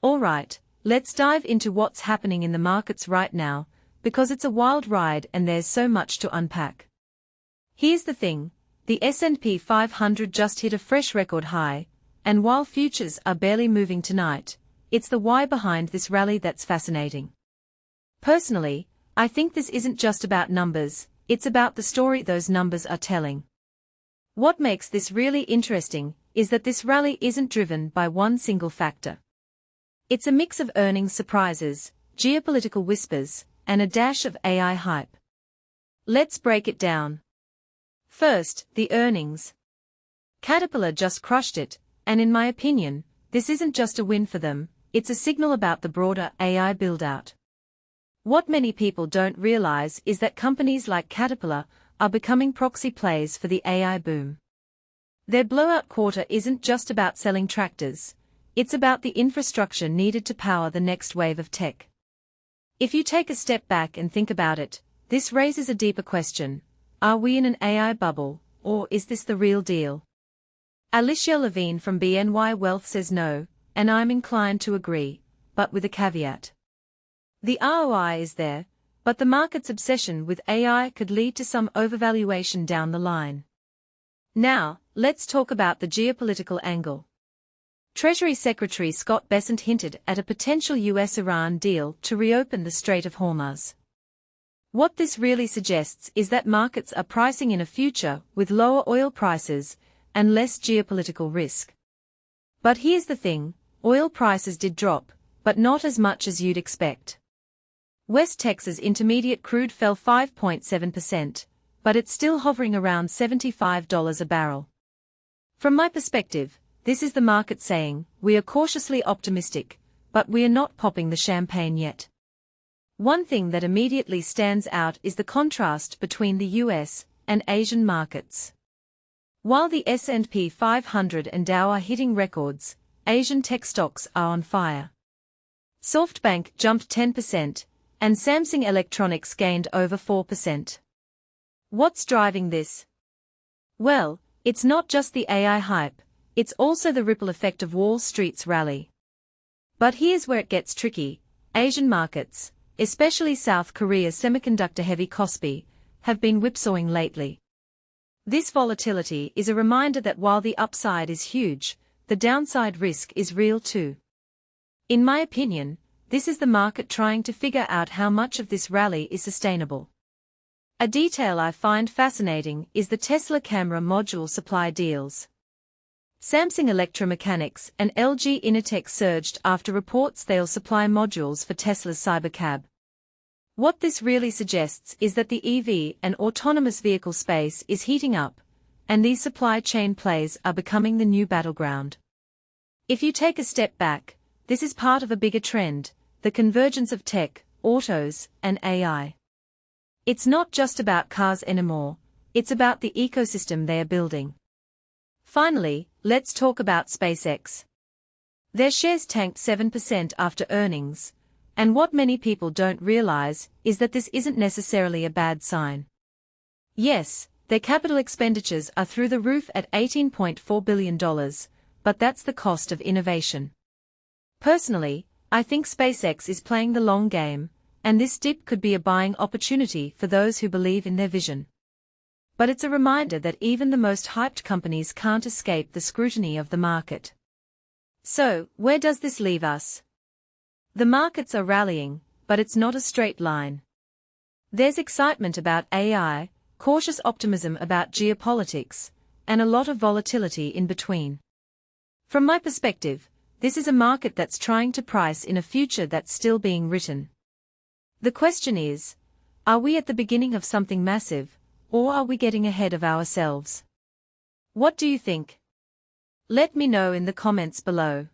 Alright, let's dive into what's happening in the markets right now, because it's a wild ride and there's so much to unpack. Here's the thing, the S&P 500 just hit a fresh record high, and while futures are barely moving tonight, it's the why behind this rally that's fascinating. Personally, I think this isn't just about numbers, it's about the story those numbers are telling. What makes this really interesting is that this rally isn't driven by one single factor. It's a mix of earnings surprises, geopolitical whispers, and a dash of AI hype. Let's break it down. First, the earnings. Caterpillar just crushed it, and in my opinion, this isn't just a win for them, it's a signal about the broader AI build-out. What many people don't realize is that companies like Caterpillar are becoming proxy plays for the AI boom. Their blowout quarter isn't just about selling tractors, it's about the infrastructure needed to power the next wave of tech. If you take a step back and think about it, this raises a deeper question. Are we in an AI bubble, or is this the real deal? Alicia Levine from BNY Wealth says no, and I'm inclined to agree, but with a caveat. The ROI is there, but the market's obsession with AI could lead to some overvaluation down the line. Now, let's talk about the geopolitical angle. Treasury Secretary Scott Bessent hinted at a potential US-Iran deal to reopen the Strait of Hormuz. What this really suggests is that markets are pricing in a future with lower oil prices and less geopolitical risk. But here's the thing, oil prices did drop, but not as much as you'd expect. West Texas Intermediate crude fell 5.7%, but it's still hovering around $75 a barrel. From my perspective, this is the market saying, we are cautiously optimistic, but we are not popping the champagne yet. One thing that immediately stands out is the contrast between the US and Asian markets. While the S&P 500 and Dow are hitting records, Asian tech stocks are on fire. SoftBank jumped 10%, and Samsung Electronics gained over 4%. What's driving this? Well, it's not just the AI hype, it's also the ripple effect of Wall Street's rally. But here's where it gets tricky. Asian markets, especially South Korea's semiconductor-heavy KOSPI, have been whipsawing lately. This volatility is a reminder that while the upside is huge, the downside risk is real too. In my opinion, this is the market trying to figure out how much of this rally is sustainable. A detail I find fascinating is the Tesla camera module supply deals. Samsung Electromechanics and LG Innotek surged after reports they'll supply modules for Tesla's Cybercab. What this really suggests is that the EV and autonomous vehicle space is heating up, and these supply chain plays are becoming the new battleground. If you take a step back, this is part of a bigger trend, the convergence of tech, autos, and AI. It's not just about cars anymore, it's about the ecosystem they are building. Finally, let's talk about SpaceX. Their shares tanked 7% after earnings, and what many people don't realize is that this isn't necessarily a bad sign. Yes, their capital expenditures are through the roof at $18.4 billion, but that's the cost of innovation. Personally, I think SpaceX is playing the long game, and this dip could be a buying opportunity for those who believe in their vision. But it's a reminder that even the most hyped companies can't escape the scrutiny of the market. So, where does this leave us? The markets are rallying, but it's not a straight line. There's excitement about AI, cautious optimism about geopolitics, and a lot of volatility in between. From my perspective, this is a market that's trying to price in a future that's still being written. The question is, are we at the beginning of something massive, or are we getting ahead of ourselves? What do you think? Let me know in the comments below.